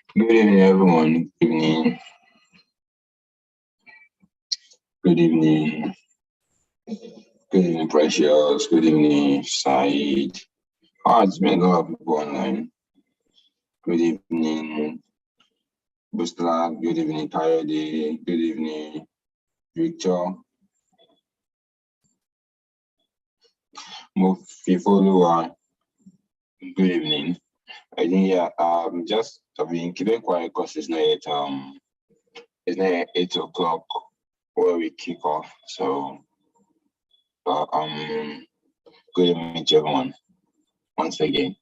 Good evening, everyone. Good evening. Good evening. Good evening, Precious. Good evening, Said. It's been a lot of people online. Good evening, Bustla. Good evening, Coyote. Good evening, Victor. Mofifoluwa. Good evening. I think just I've been keeping quiet because it's not yet 8 o'clock where we kick off. So good evening to everyone once again.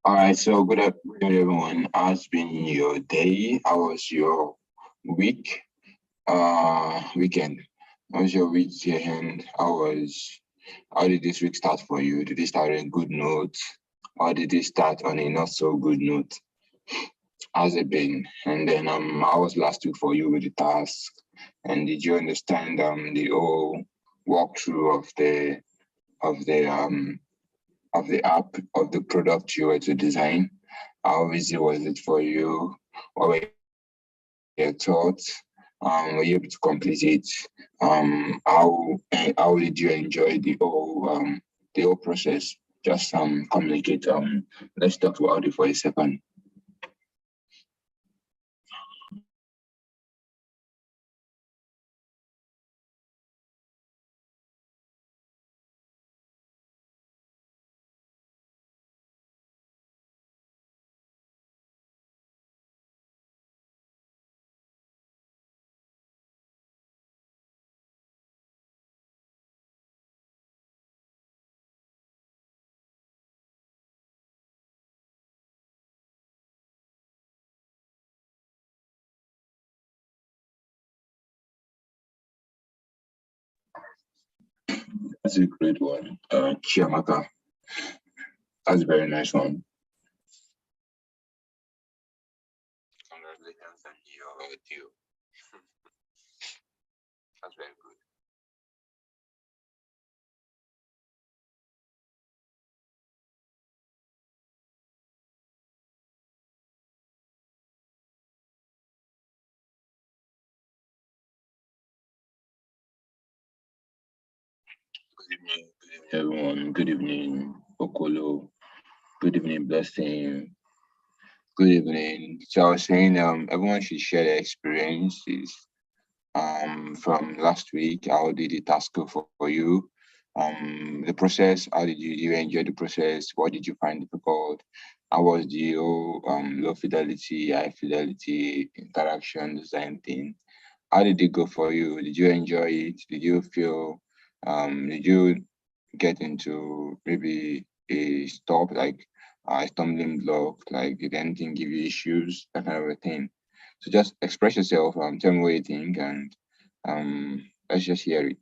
All right, so good afternoon, everyone. How's been your day? How was your week? Weekend. How was your weekend? How did this week start for you? Did it start on a good note? Or did it start on a not so good note? How's it been? And then how was last week for you with the task? And did you understand the whole walkthrough of the of the app of the product you were to design? How easy was it for you? What were your thoughts? Were you able to complete it? How did you enjoy the whole process? Just communicate. Let's talk about it for a second. That's a great one, Chiamaka. That's a very nice one. Congratulations on your deal. That's very good. Good evening, everyone. Good evening, Okolo. Good evening, Blessing. Good evening. So I was saying, everyone should share their experiences from last week. How did the task go for you? The process. How did you enjoy the process? What did you find difficult? How was the whole low fidelity, high fidelity interaction design thing? How did it go for you? Did you enjoy it? Did you feel? Did you get into maybe a stop, like a stumbling block? Like, did anything give you issues? That kind of a thing. So just express yourself. Tell me what you think, and let's just hear it.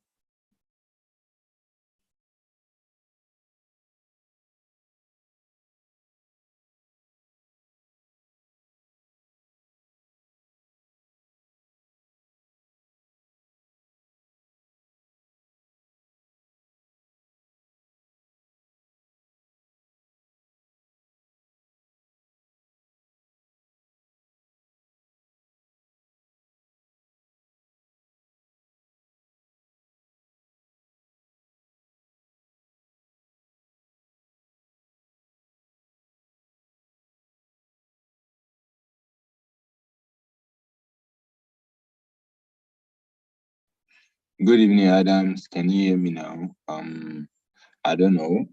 Good evening, Adams. Can you hear me now? I don't know.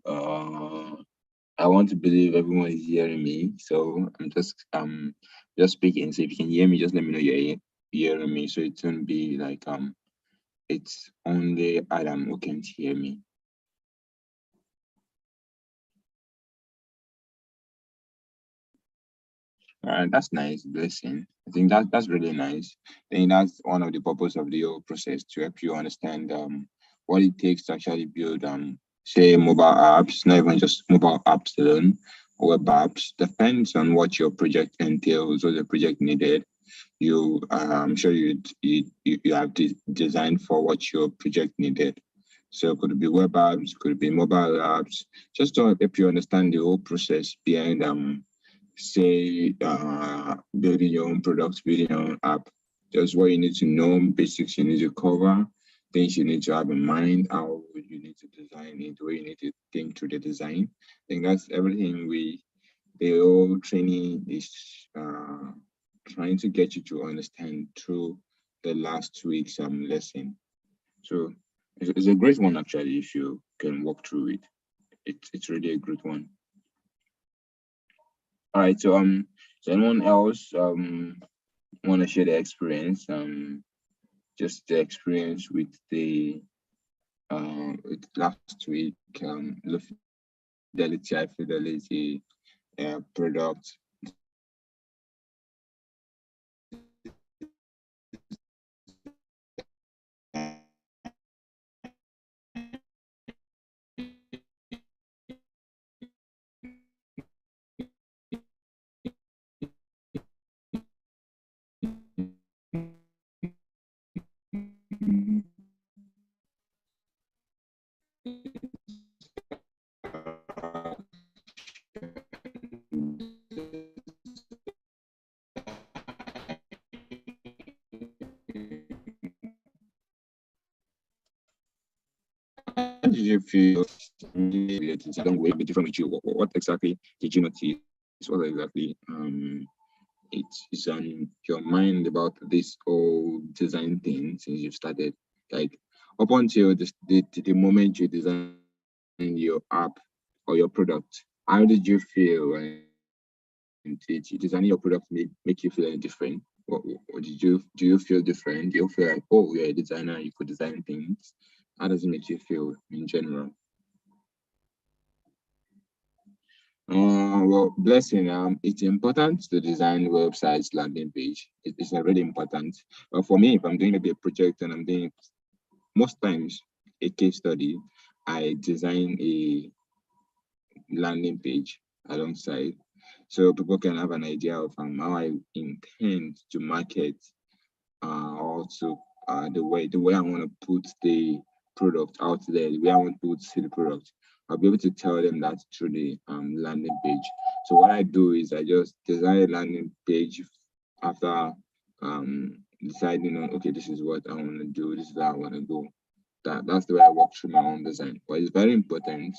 I want to believe everyone is hearing me, so I'm just speaking. So if you can hear me, just let me know you're hearing me. So it won't be like it's only Adam who can't hear me. All right, that's nice, blessing. I think that's really nice. I think that's one of the purpose of the whole process to help you understand what it takes to actually build say mobile apps, not even just mobile apps alone, web apps. Depends on what your project entails or the project needed. I'm sure you have designed for what your project needed. So could it be web apps, could it be mobile apps, just to help you understand the whole process behind say building your own product, building your own app. Just what you need to know, basics you need to cover, things you need to have in mind, how you need to design it, where you need to think through the design. I think that's everything the whole training is trying to get you to understand through the last week's lesson. So it's a great one actually if you can walk through it. It's really a great one. All right, so does anyone else want to share their experience? Just the experience with last week, low fidelity, high fidelity. product. How did you feel along with different with you? What exactly did you notice? What exactly it's on your mind about this whole design thing since you've started? Like up until the moment you design your app or your product, how did you feel when did you designing your product make you feel any different? What did you do you feel different? Do you feel like, oh, you're a designer, you could design things? How does it make you feel in general? Well, blessing. It's important to design websites, landing page. It's really important. But for me, if I'm doing maybe a project and I'm doing most times a case study, I design a landing page alongside, so people can have an idea of how I intend to market, also the way I want to put the product out there, the way I want people to see the product. I'll be able to tell them that through the landing page. So what I do is I just design a landing page after deciding on, okay, this is what I want to do, this is how I want to go. That's the way I walk through my own design. But it's very important.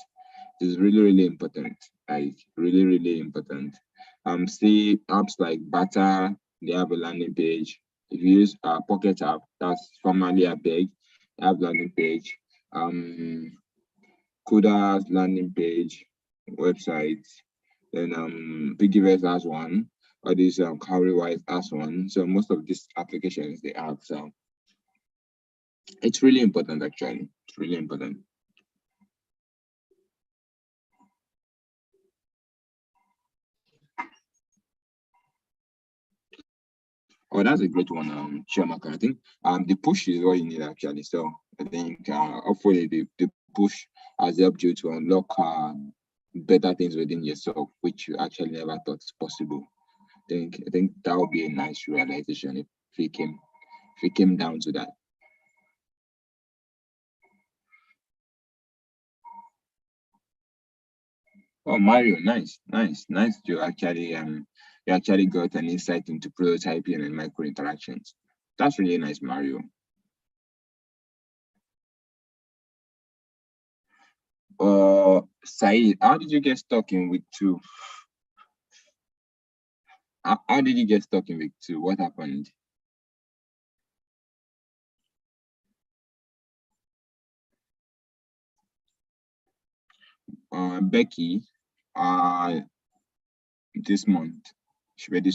It's really, really important. Like really, really important. See apps like Bata, they have a landing page. If you use Pocket app, that's formerly a big, they have landing page. Um, Kuda's landing page, website. Then Piggyverse has one. Or this Cowrywise has one. So most of these applications they have. So it's really important actually. It's really important. Oh, that's a great one, Chiamaka. I think the push is what you need actually. So I think hopefully the push has helped you to unlock better things within yourself, which you actually never thought possible. I think that would be a nice realization if we came down to that. Oh, Mario, nice, nice, nice. You actually got an insight into prototyping and micro interactions. That's really nice, Mario. Saeed, how did you get stuck in week two? How did you get stuck in week two? What happened? Becky, uh, this month, should be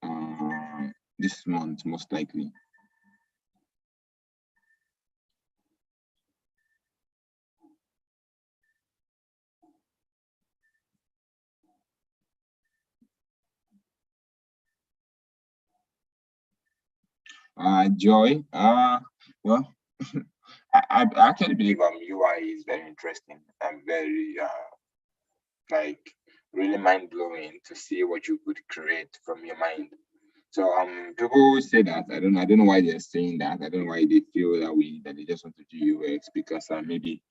uh, this month most likely. Joy, well, I actually believe UI is very interesting and very like really mind blowing to see what you could create from your mind. So people always say that. I don't know why they're saying that. I don't know why they feel that way, that they just want to do UX because maybe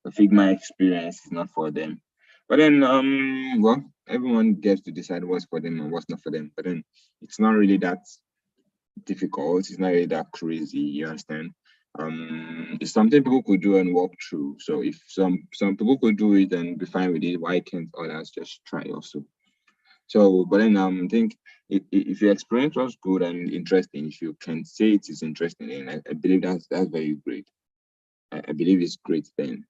the Figma experience is not for them. But then well, everyone gets to decide what's for them and what's not for them. But then it's not really that difficult. It's not really that crazy. You understand? It's something people could do and walk through. So if some people could do it and be fine with it, why can't others just try also? So, but then I think if your experience was good and interesting, if you can say it is interesting, then I believe that's very great. I believe it's great then.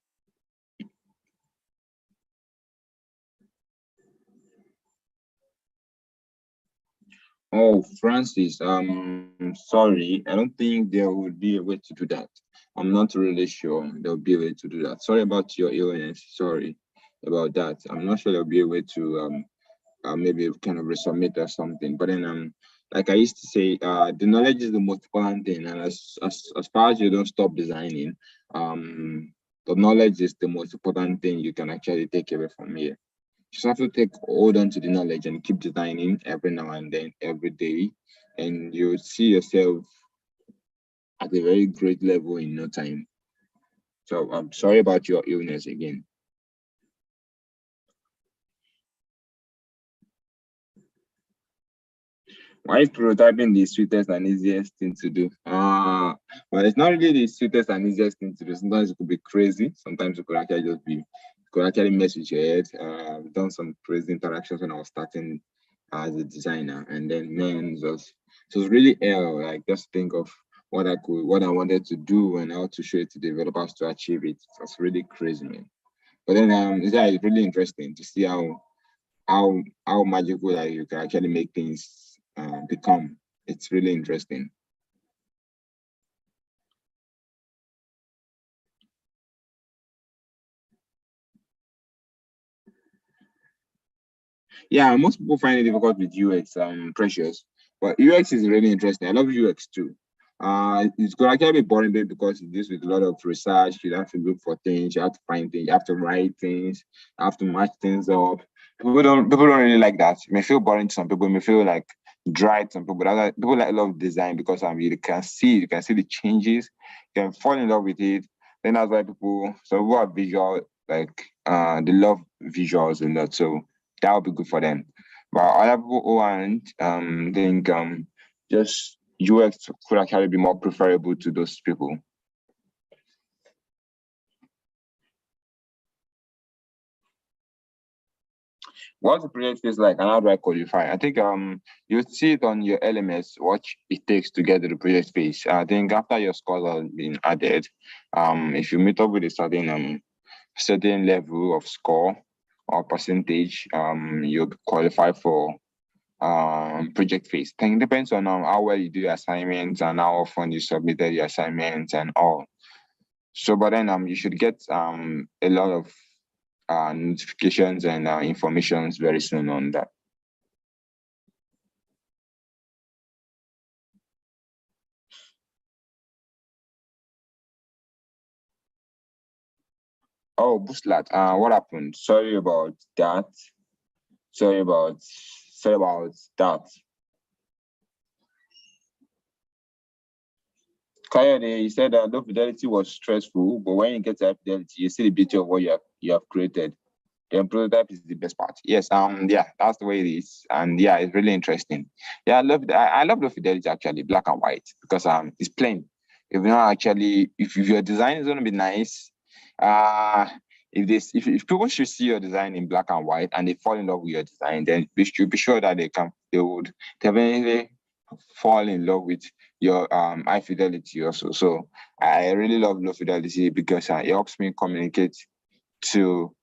Oh, Francis, sorry, I don't think there would be a way to do that. I'm not really sure there will be a way to do that. Sorry about your illness. Sorry. about that. I'm not sure there'll be a way to maybe kind of resubmit or something. But then like I used to say, the knowledge is the most important thing, and as far as you don't stop designing, the knowledge is the most important thing you can actually take away from here. You just have to hold on to the knowledge and keep designing every now and then, every day, and you see yourself at a very great level in no time. So I'm sorry about your illness again. Why is prototyping the sweetest and easiest thing to do? Well, it's not really the sweetest and easiest thing to do. Sometimes it could be crazy. Sometimes it could actually just be, it could actually mess with your head. I've done some crazy interactions when I was starting as a designer, and then man, it was really hell. Like just think of what I wanted to do and how to show it to developers to achieve it. It was really crazy, man. But then yeah, it's really interesting to see how magical that you can actually make things become. It's really interesting. Yeah, most people find it difficult with UX, Precious, but UX is really interesting. I love UX too. It's gonna actually be boring bit because it deals with a lot of research. You have to look for things, you have to find things, you have to write things, you have to match things up. People don't really like that. It may feel boring to some people, it may feel like dry to some people, but other people like love design because you can see the changes, you can fall in love with it. Then that's why some people are visual, like they love visuals a lot. So that would be good for them. But other people who aren't, think just UX could actually be more preferable to those people. What's the project feels like and how do I qualify? I think you see it on your LMS what it takes to get to the project phase. I think after your scores have been added, if you meet up with a certain level of score or percentage, you'll qualify for project phase. I think it depends on how well you do your assignments and how often you submitted your assignments and all. So, but then you should get a lot of notifications and informations very soon on that. Oh, Buslat, what happened? Sorry about that. Kayode, you said that low fidelity was stressful, but when you get to high fidelity, you see the beauty of what you have created. The prototype is the best part. Yes, yeah, that's the way it is. And yeah, it's really interesting. Yeah, I love the fidelity actually, black and white, because it's plain. If not actually, if your design is gonna be nice, uh if people should see your design in black and white and they fall in love with your design, then we should be sure that they would definitely fall in love with your high fidelity also. So I really love low fidelity because it helps me communicate to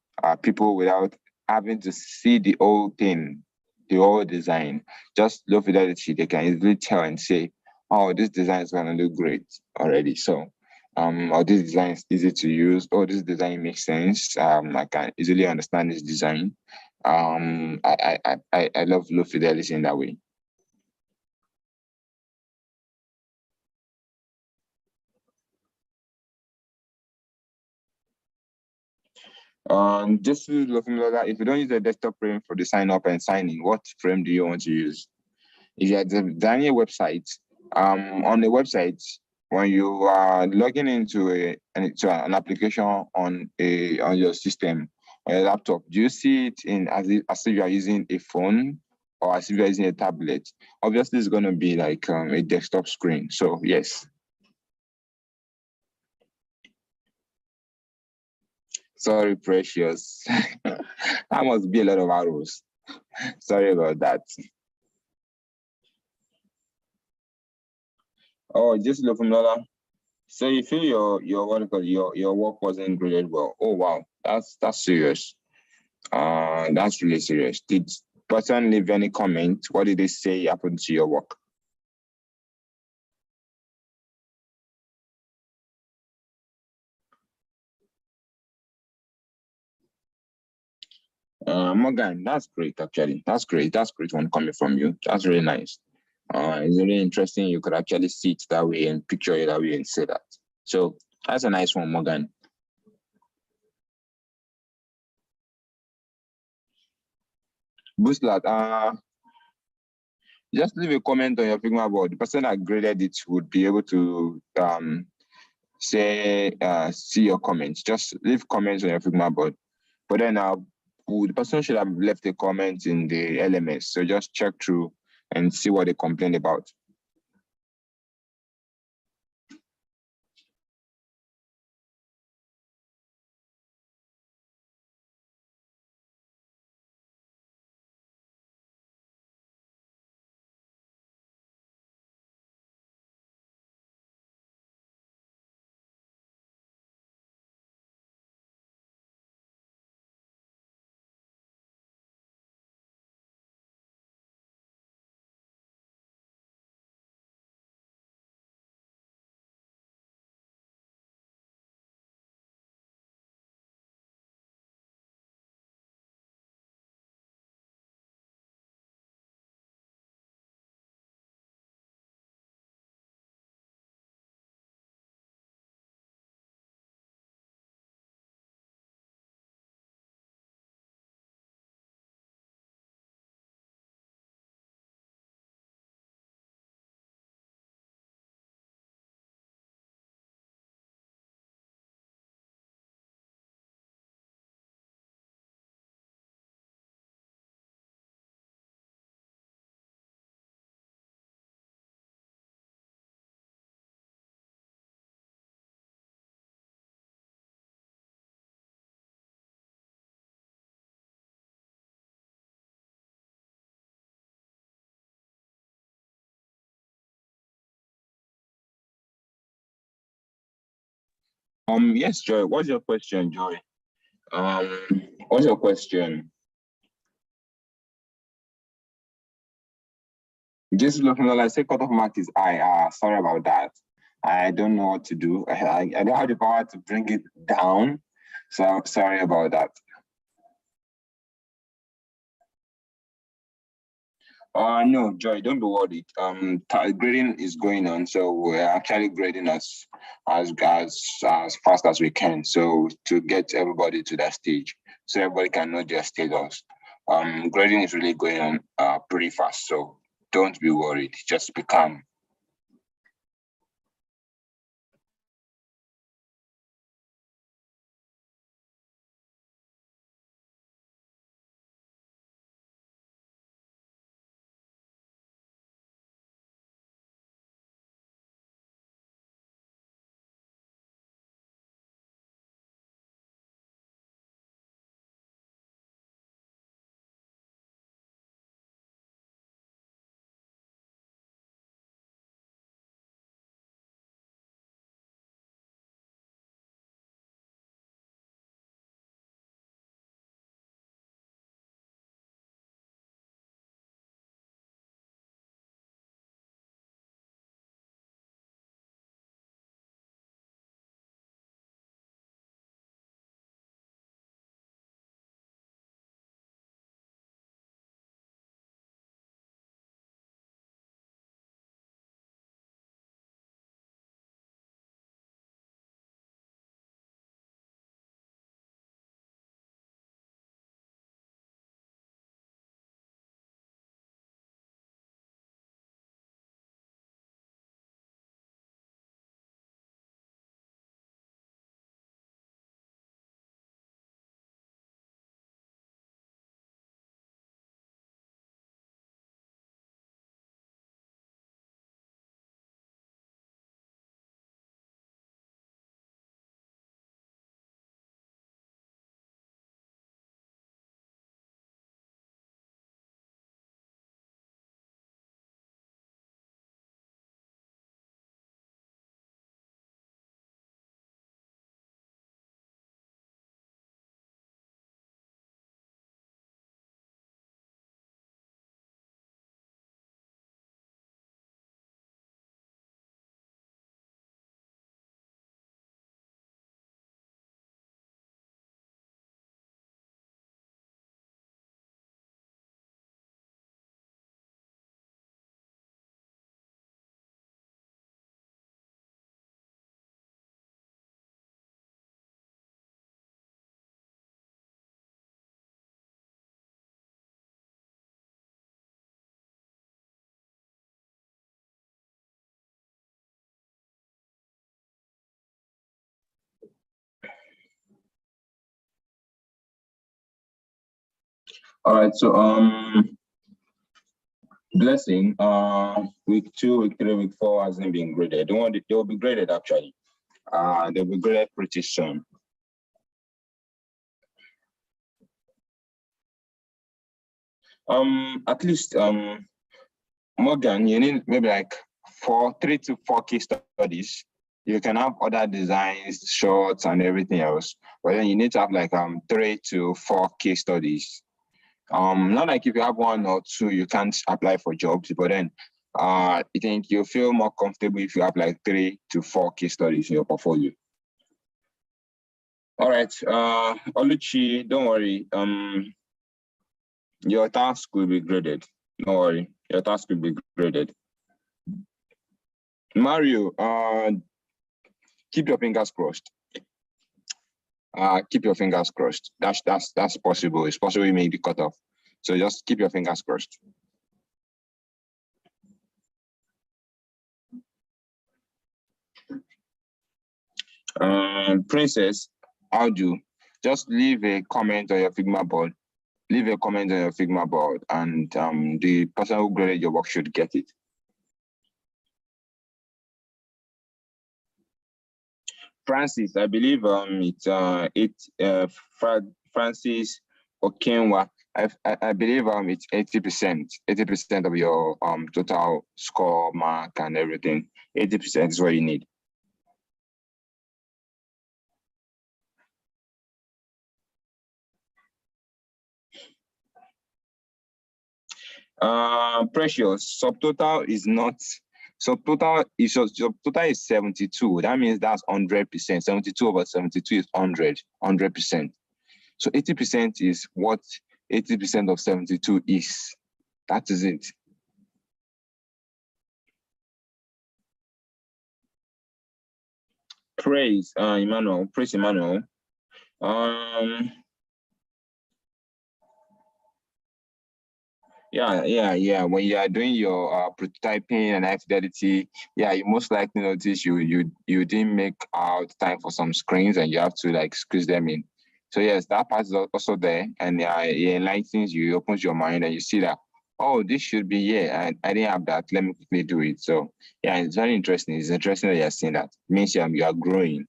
people without having to see the whole thing, the whole design. Just low fidelity, they can easily tell and say, "Oh, this design is gonna look great already." So, or this design is easy to use. Oh, this design makes sense. I can easily understand this design. I love low fidelity in that way. Just looking at that, if you don't use a desktop frame for the sign up and sign in, what frame do you want to use? If you're designing a website, on the website, when you are logging into an application on your system on your laptop, do you see it in as if you are using a phone or as if you're using a tablet? Obviously, it's going to be like a desktop screen. So yes, sorry, precious. That must be a lot of arrows. Sorry about that. Oh, just look from another. So you feel your what do you call it, your work wasn't graded well. Oh wow, that's serious. That's really serious. Did person leave any comment? What did they say happened to your work? Morgan, that's great, actually. That's great. That's great one coming from you. That's really nice. It's really interesting. You could actually see it that way and picture it that way and say that. So that's a nice one, Morgan. Boostlat, just leave a comment on your Figma board. The person that graded it would be able to see your comments. Just leave comments on your Figma board. But then the person should have left a comment in the LMS. So just check through and see what they complained about. Yes, Joy. What's your question, Joy? Um, what's your question? Just looking like say cutoff mark is I. Sorry about that. I don't know what to do. I don't have the power to bring it down. So sorry about that. No, Joy, don't be worried. Grading is going on, so we're actually grading as fast as we can. So to get everybody to that stage, so everybody can know their status. Grading is really going on pretty fast. So don't be worried. Just be calm. All right, so Blessing, week 2, week 3, week 4 hasn't been graded. Don't worry, they'll be graded actually. They'll be graded pretty soon. At least Morgan, you need maybe like 3 to 4 case studies. You can have other designs, shorts, and everything else, but then you need to have like 3 to 4 case studies. Not like if you have 1 or 2, you can't apply for jobs, but then I think you feel more comfortable if you have like 3 to 4 case studies in your portfolio. All right, Oluchi, don't worry. Your task will be graded. Don't worry, your task will be graded. Mario, keep your fingers crossed. Keep your fingers crossed. That's possible. It's possible you may be cut off. So just keep your fingers crossed. Princess, how do? Just leave a comment on your Figma board. Leave a comment on your Figma board, and the person who graded your work should get it. Francis, I believe it's Francis Okenwa. I believe it's 80% of your total score mark and everything. 80% is what you need. Precious, subtotal is not, subtotal is 72. That means that's 100%. 72 over 72 is 100%. So 80% is what 80% of 72 is. That is it. Praise Emmanuel. Praise Emmanuel. Yeah. When you are doing your prototyping and fidelity, yeah, you most likely notice you didn't make out time for some screens and you have to like squeeze them in. So yes, that part is also there, and it enlightens you, opens your mind, and you see that, oh, this should be I didn't have that. Let me quickly do it. So yeah, it's very interesting. It's interesting that you're seeing that. It means you are growing.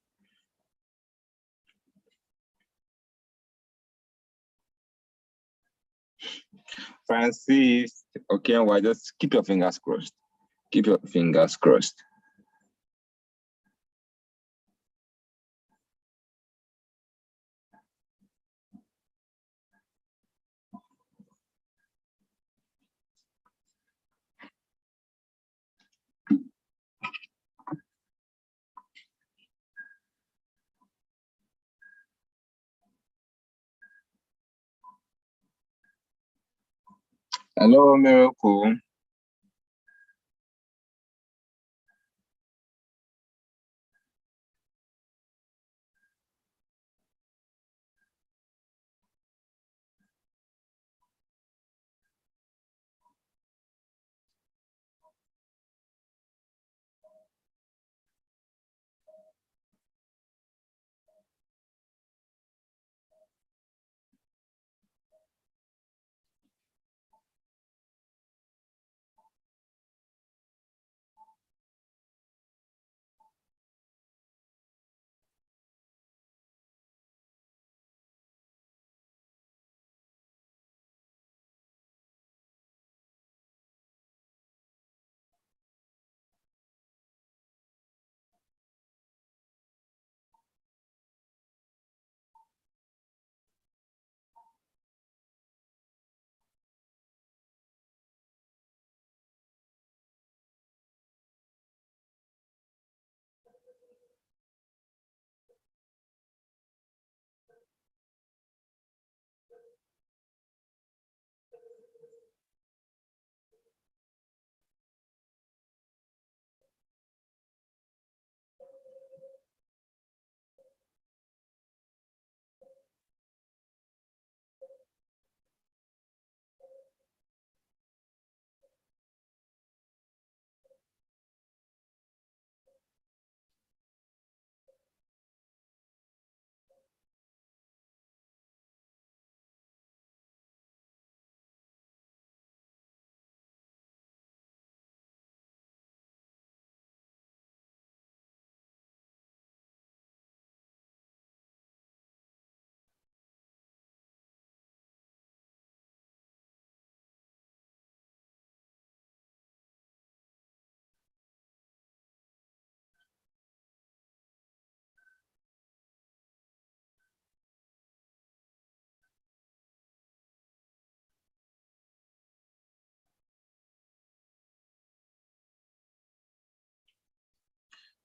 Francis, okay, well, just keep your fingers crossed. Keep your fingers crossed. Hello, Miracle.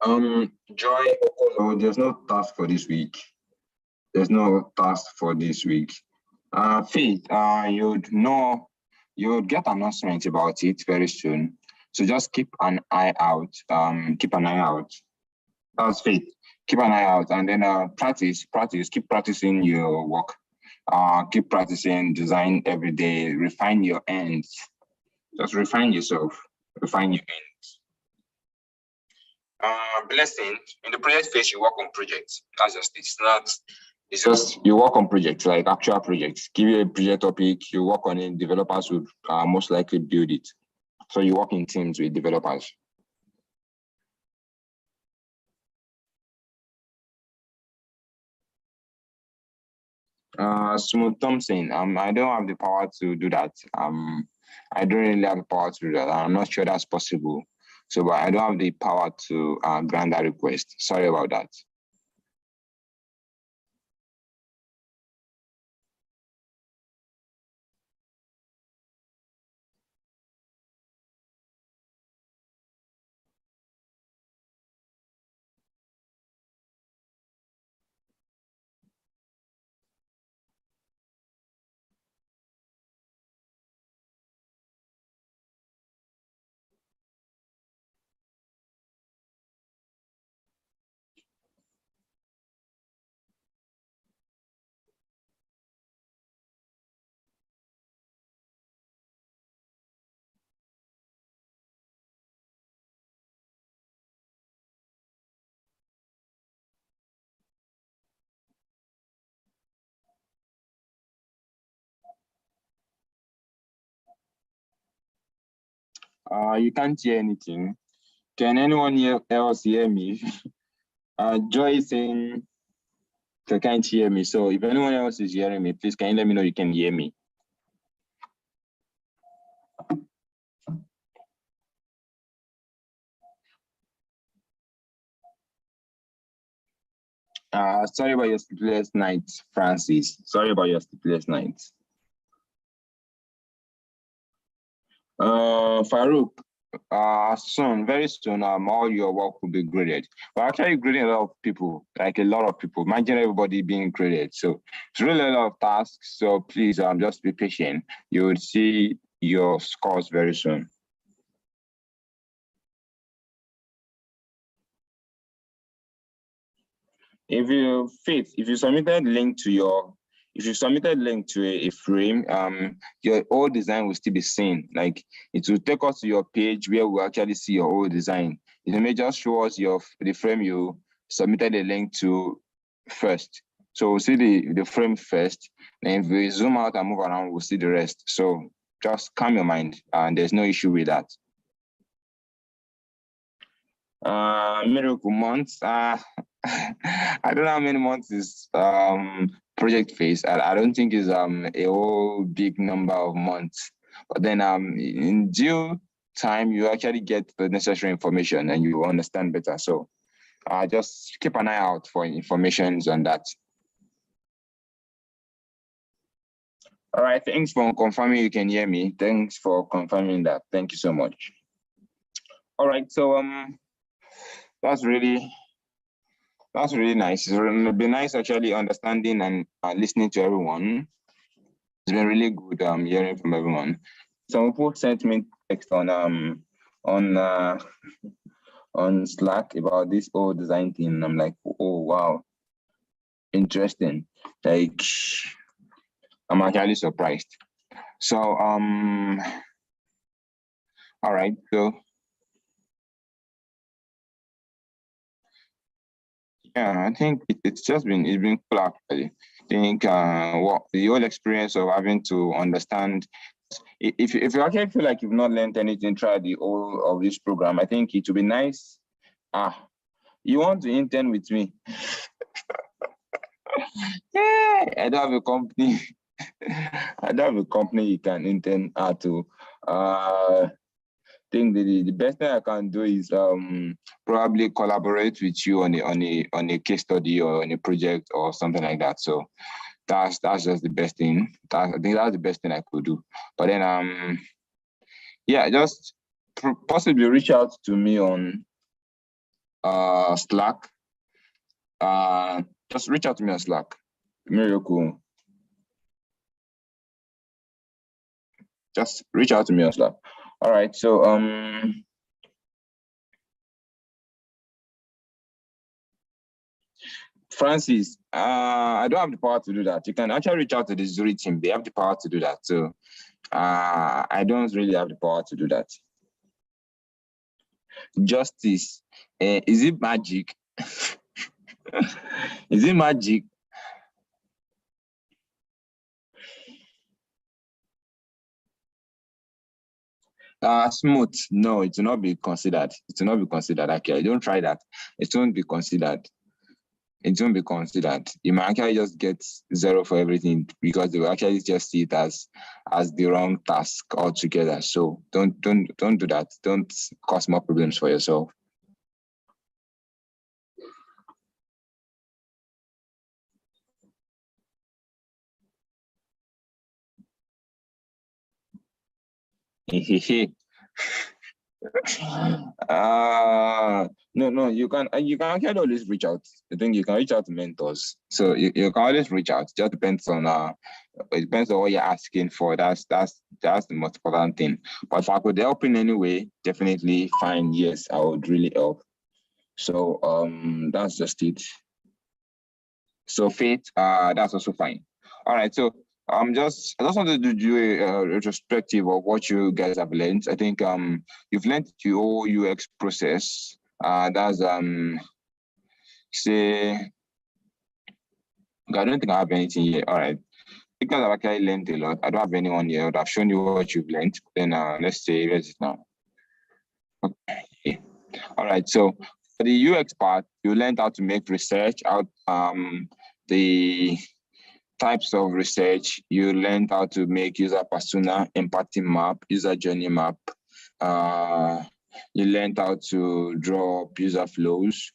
Joy, no, there's no task for this week. There's no task for this week. Faith, you'd get announcement about it very soon. So just keep an eye out. Keep an eye out. That's Faith. Keep an eye out, and then practice. Keep practicing your work. Keep practicing design every day. Refine your ends. Just refine yourself. Refine your ends. Blessing, in the project phase, you work on projects. That's just it's just you work on projects, like actual projects. Give you a project topic, you work on it, developers would most likely build it. So you work in teams with developers. Smooth Thompson, I don't have the power to do that. I don't really have the power to do that. I'm not sure that's possible. So, but I don't have the power to grant that request. Sorry about that. You can't hear anything. Can anyone else hear me? Joy is saying they can't hear me. So if anyone else is hearing me, please can you let me know you can hear me? Sorry about your sleepless nights, Francis. Sorry about your sleepless nights. Farouk, soon, very soon, all your work will be graded. We're actually grading a lot of people, like a lot of people. Imagine everybody being graded. So it's really a lot of tasks. So please, just be patient. You will see your scores very soon. If you submitted link to your, if you submitted link to a frame, your old design will still be seen. Like it will take us to your page where we actually see your old design. It may just show us the frame you submitted a link to first. So we'll see the frame first. And if we zoom out and move around, we'll see the rest. So just calm your mind, and there's no issue with that. Miracle months. I don't know how many months is project phase. I don't think it's a whole big number of months. But then in due time you actually get the necessary information and you understand better. So just keep an eye out for information on that. All right, thanks for confirming you can hear me. Thanks for confirming that. Thank you so much. All right, so that's really nice. It's been nice actually understanding and listening to everyone. It's been really good hearing from everyone. Some people sent me text on Slack about this whole design thing. And I'm like, oh wow, interesting. Like I'm actually surprised. So all right, so yeah, I think it's been cool actually. I think what the whole experience of having to understand, if you actually feel like you've not learned anything throughout the whole of this program, I think it would be nice. You want to intern with me? Yeah, I don't have a company. I don't have a company you can intern to. Think the best thing I can do is probably collaborate with you on a case study or on a project or something like that. So that's just the best thing. I think that's the best thing I could do. But then yeah, just possibly reach out to me on Slack. Just reach out to me on Slack. Miracle. Just reach out to me on Slack. All right, so Francis, I don't have the power to do that. You can actually reach out to the Zuri team. They have the power to do that. So I don't really have the power to do that. Justice, is it magic? Is it magic? Smooth, no, it will not be considered. It will not be considered. Okay, don't try that. It won't be considered. It won't be considered. You might actually just get 0 for everything because they will actually just see it as the wrong task altogether. So don't do that. Don't cause more problems for yourself. No, you can actually always reach out. I think you can reach out to mentors. So you can always reach out. It just depends on it depends on what you're asking for. That's the most important thing. But if I could help in any way, definitely fine. Yes, I would really help. So that's just it. So Faith, that's also fine. All right, so I just wanted to do a retrospective of what you guys have learned. I think you've learned the whole UX process. That's say I don't think I have anything here. All right. Because I've actually learned a lot. I don't have anyone here. I've shown you what you've learned. Then let's say where's it now? Okay. All right. So for the UX part, you learned how to make research out the types of research. You learned how to make user persona, empathy map, user journey map. You learned how to draw user flows.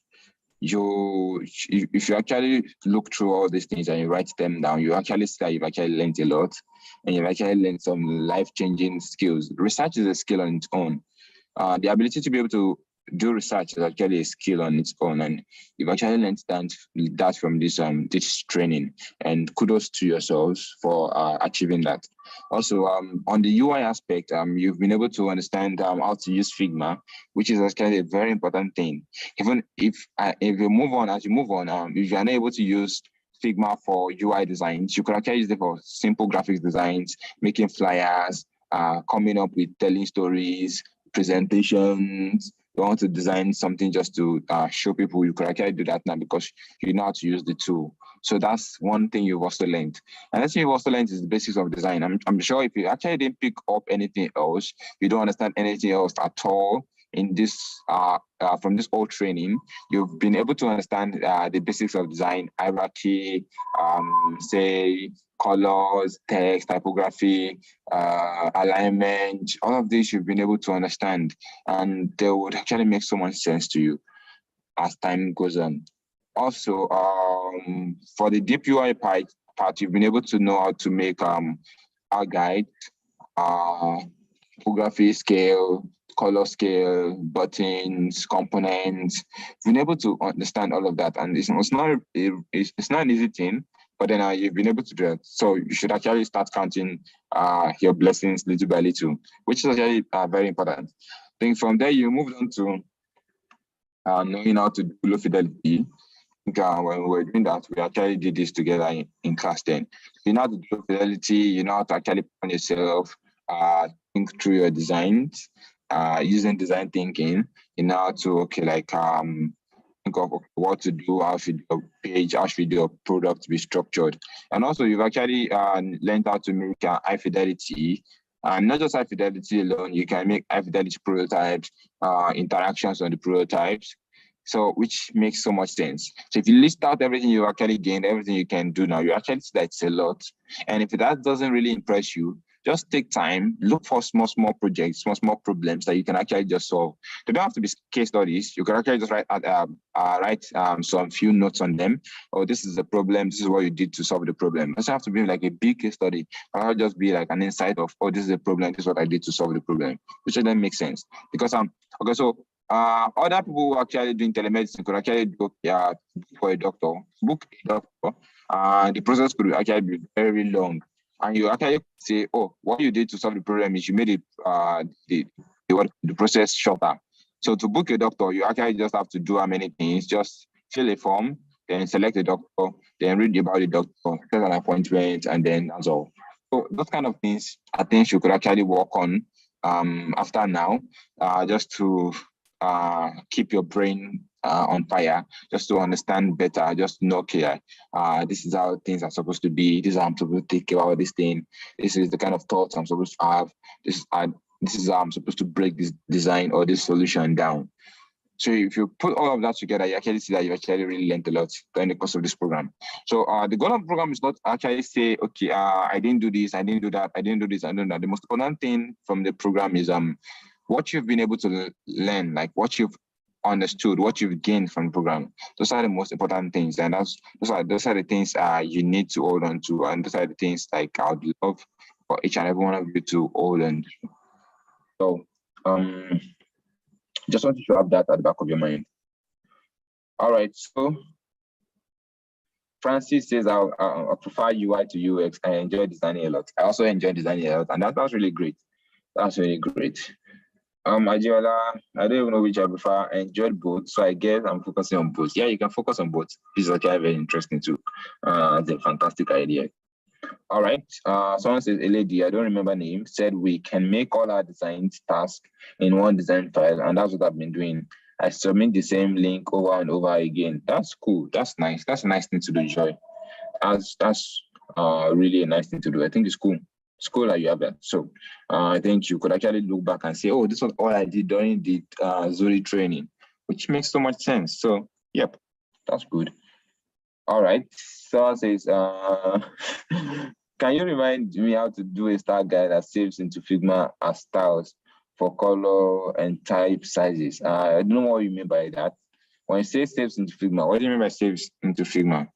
If you actually look through all these things and you write them down, you actually see that you've actually learned a lot and you've actually learned some life-changing skills. Research is a skill on its own. The ability to be able to do research is actually a skill on its own, and you've actually learned that from this training. And kudos to yourselves for achieving that. Also, on the UI aspect, you've been able to understand how to use Figma, which is actually a very important thing. Even if you move on, if you're unable to use Figma for UI designs, you could actually use it for simple graphics designs, making flyers, coming up with telling stories, presentations. You want to design something just to show people, you could actually do that now because you know how to use the tool. So that's one thing you've also learned. And that's thing you've also learned is the basics of design. I'm sure if you actually didn't pick up anything else, you don't understand anything else at all in this from this whole training, you've been able to understand the basics of design, hierarchy, say colors, text, typography, alignment, all of this you've been able to understand, and they would actually make so much sense to you as time goes on. Also, for the deep UI part, you've been able to know how to make our guide, typography scale, color scale, buttons, components. You've been able to understand all of that, and it's not an easy thing, but then you've been able to do it. So you should actually start counting your blessings little by little, which is actually very important. I think from there you moved on to knowing how to do low fidelity. When we were doing that, we actually did this together in class 10. You know how to do low fidelity, you know how to actually plan yourself, think through your designs, using design thinking, you know how to, think of what to do, how should your page, how should your product be structured. And also you've actually learned how to make high fidelity. Not just high fidelity alone, you can make high fidelity prototypes, interactions on the prototypes. So which makes so much sense. So if you list out everything you actually gained, everything you can do now, you actually see that it's a lot. And if that doesn't really impress you, just take time, look for small projects, small problems that you can actually just solve. They don't have to be case studies. You can actually just write some few notes on them. Oh, this is the problem. This is what you did to solve the problem. It doesn't have to be like a big case study. I'll just be like an insight of, oh, this is the problem. This is what I did to solve the problem, which then makes sense. Because okay, so Other people who are actually doing telemedicine could actually book for a doctor, book a doctor. The process could actually be very long. And you actually say, oh, what you did to solve the problem is you made it the process shorter. So to book a doctor, you actually just have to do how many things, just fill a form, then select a doctor, then read about the doctor, set an appointment, and then that's all. So those kind of things I think you could actually work on after now, just to keep your brain on fire, just to understand better, just to know, okay, this is how things are supposed to be. This is how I'm supposed to think about this thing. This is the kind of thoughts I'm supposed to have. This is how I'm supposed to break this design or this solution down. So if you put all of that together, you actually see that you actually really learned a lot during the course of this program. So the goal of the program is not actually say, okay, I didn't do this, I didn't do that, I didn't do this, I didn't do that. The most important thing from the program is what you've been able to learn, like what you've understood, what you've gained from the program. Those are the most important things, and those are the things you need to hold on to, and those are the things like I would love for each and every one of you to hold on to. So just want you to have that at the back of your mind. All right, so Francis says, I prefer UI to UX. I enjoy designing a lot. I also enjoy designing a lot, and that's really great. That's really great. Adiola, I don't even know which I prefer. I enjoyed both, so I guess I'm focusing on both. Yeah, you can focus on both. This is actually very interesting too. It's a fantastic idea. All right. Someone says, a lady, I don't remember name, said we can make all our designs tasks in one design file, and that's what I've been doing. I submit the same link over and over again. That's cool. That's nice. That's a nice thing to do, Joy. That's really a nice thing to do. I think it's cool. It's cool that you have that. So I think you could actually look back and say, oh, this was all I did during the Zuri training, which makes so much sense. So, yep, that's good. All right. Someone says, can you remind me how to do a style guide that saves into Figma as styles for color and type sizes? I don't know what you mean by that. When you say saves into Figma, what do you mean by saves into Figma?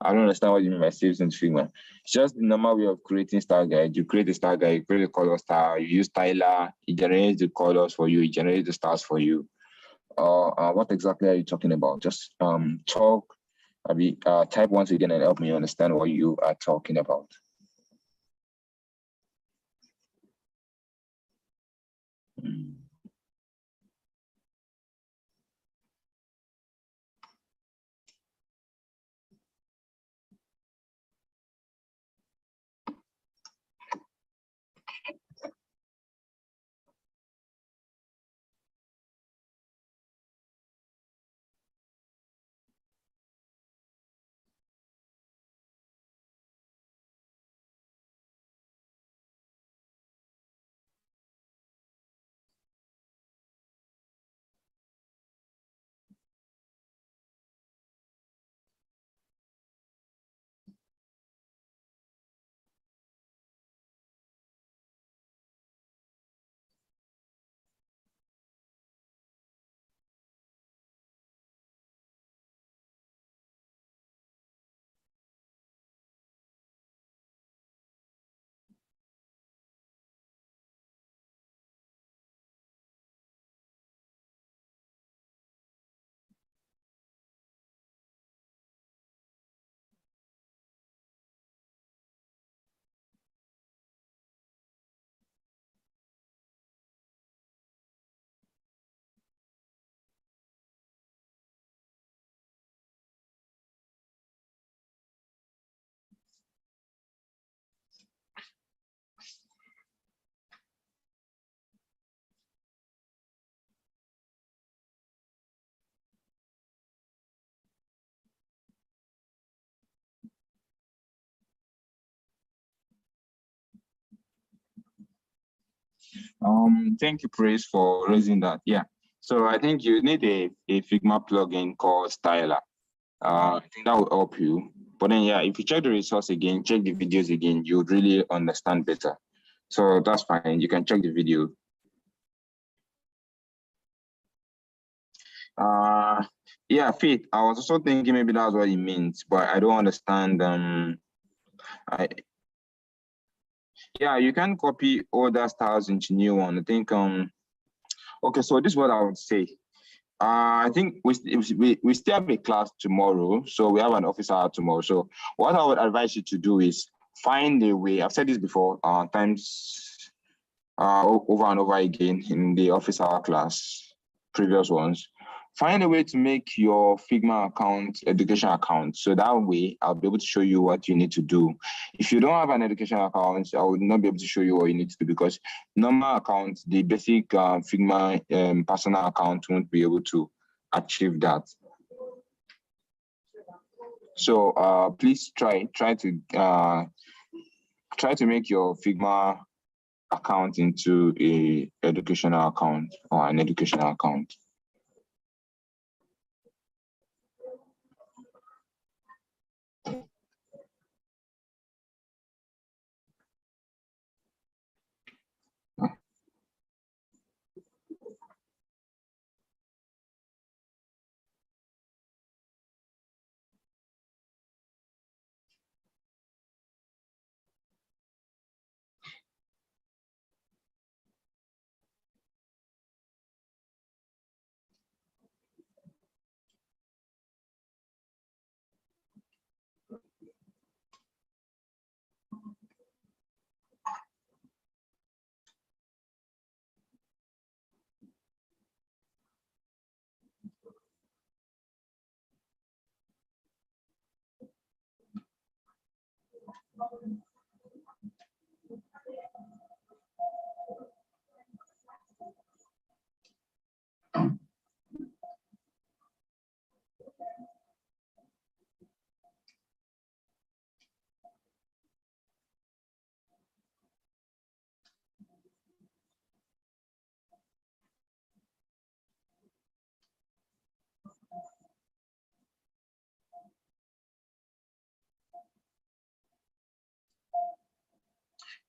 I don't understand what you mean by saves into Figma. It's just the normal way of creating style guide. You create a style guide, you create a color style, you use Tyler, it generates the colors for you, it generates the styles for you. What exactly are you talking about? Just type once again and help me understand what you are talking about. Thank you, Praise, for raising that. Yeah. So I think you need a Figma plugin called Styler. I think that will help you. But then, yeah, if you check the resource again, check the videos again, you would really understand better. So that's fine. You can check the video. Yeah, Faith, I was also thinking maybe that's what it means, but I don't understand. Yeah, you can copy older styles into new one. I think okay, so this is what I would say. I think we still have a class tomorrow, so we have an office hour tomorrow. So what I would advise you to do is find a way. I've said this before, times over and over again in the office hour class, previous ones. Find a way to make your Figma account education account. So that way I'll be able to show you what you need to do. If you don't have an education account, I would not be able to show you what you need to do because normal account, the basic Figma personal account won't be able to achieve that. So please try to make your Figma account into a educational account or an educational account.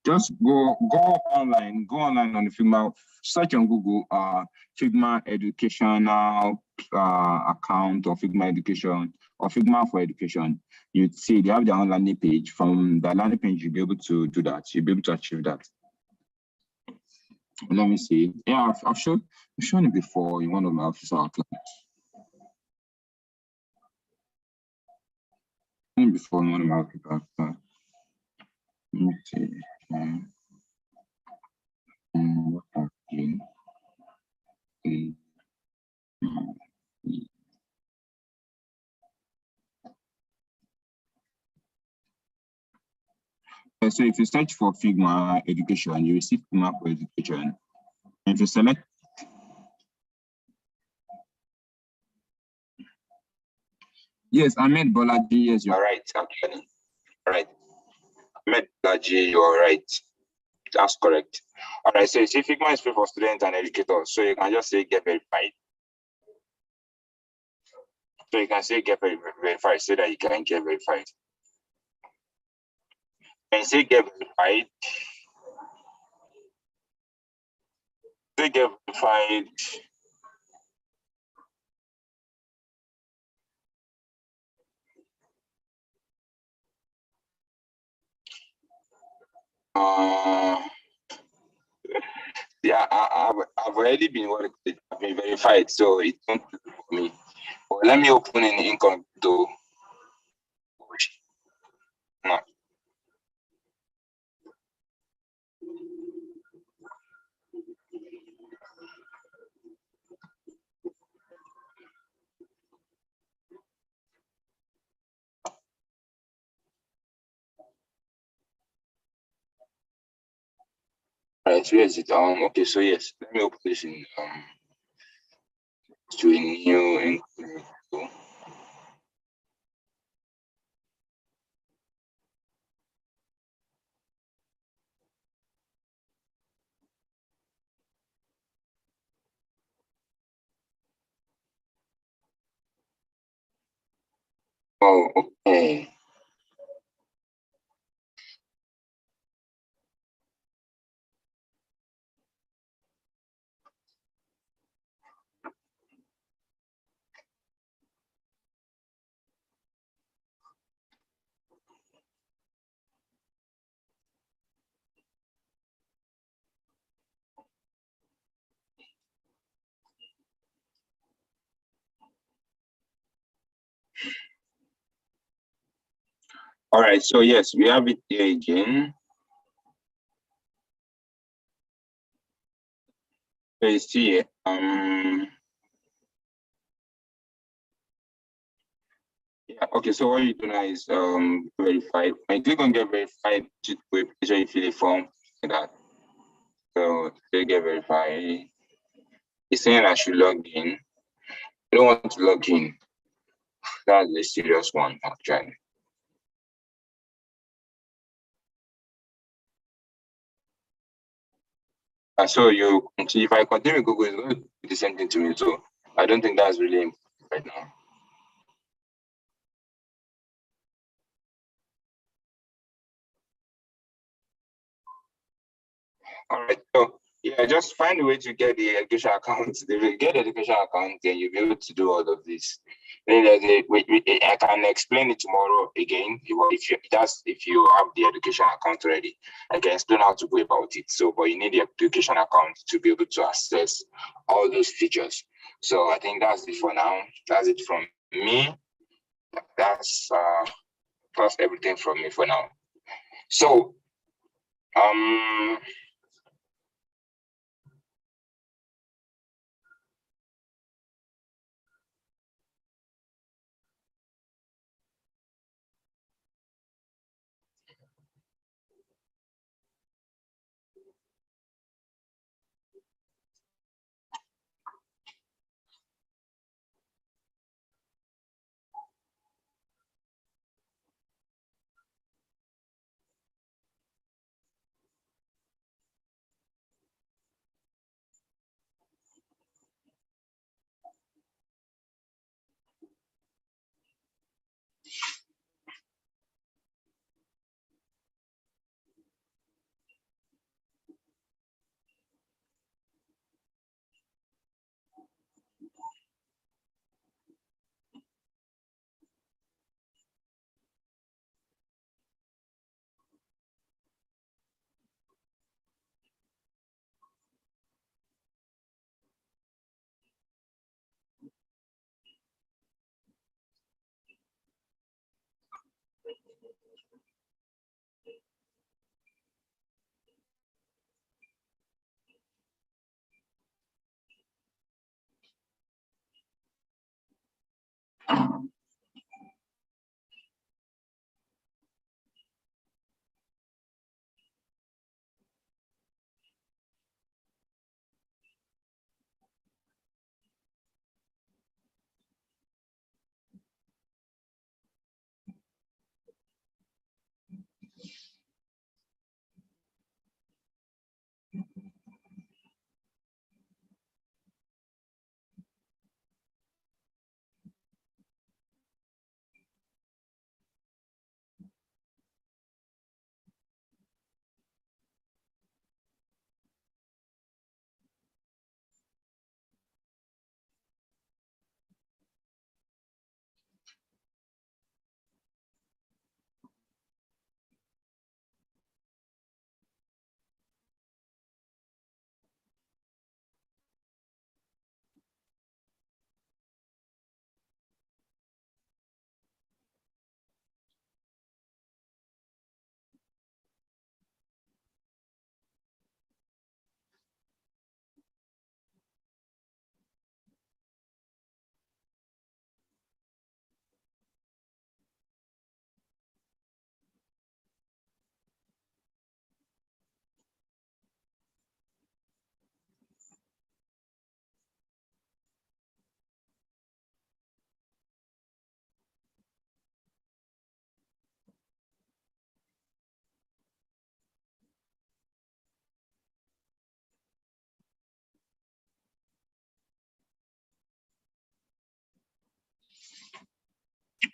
Just go online on the Figma, search on Google Figma educational account or Figma education or Figma for education. You'd see they have their own landing page. From the landing page, you'll be able to do that. You'll be able to achieve that. Let me see. Yeah, I've shown it before in one of my office outlets. Before in one of my office outlets. Let me see. What happened? So if you search for Figma education, you will see Figma for education. And if you select, yes, Ahmed Bolaji, yes, you're right, actually. Right. Ahmed Bolaji, you're right. That's correct. All right, so you see Figma is free for students and educators. So you can just say get verified. So you can say get verified so that you can get verified. And say get verified. Say get verified. Yeah, I've already been verified, so it won't do for me. But let me open an incognito. No. Right, where is it? Okay, so yes, let me open this in to a new incognito. Oh, okay. All right, so yes, we have it here again. So you see, yeah, okay, so what you do now is verify. When you click on get verified, just make sure you fill the form like that. So they get verified. It's saying I should log in. I don't want to log in. That's a serious one, actually. So you continue, if I continue with Google, it's going to do the same thing to me. So I don't think that's really important right now. All right. So yeah, just find a way to get the education account. If you get the education account, then you'll be able to do all of this. Then I can explain it tomorrow again. If you have the education account already, I can explain how to go about it. So, but you need the education account to be able to access all those features. So I think that's it for now. That's it from me. That's everything from me for now. So um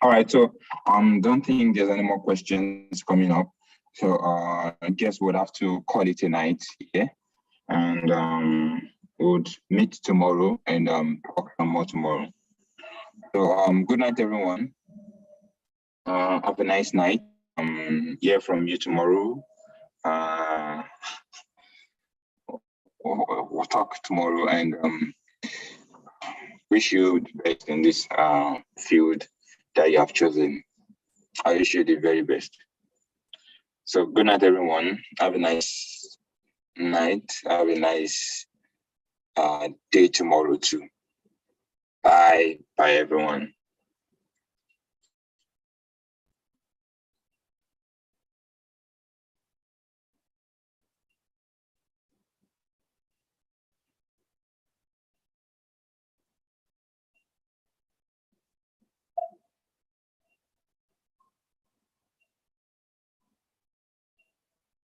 all right, so don't think there's any more questions coming up. So I guess we'll have to call it a night here. And we'll meet tomorrow and talk some more tomorrow. So good night everyone. Have a nice night. Hear from you tomorrow. We'll talk tomorrow and wish you the best in this field that you have chosen. I wish you the very best. So good night, everyone. Have a nice night. Have a nice day tomorrow too. Bye. Bye, everyone.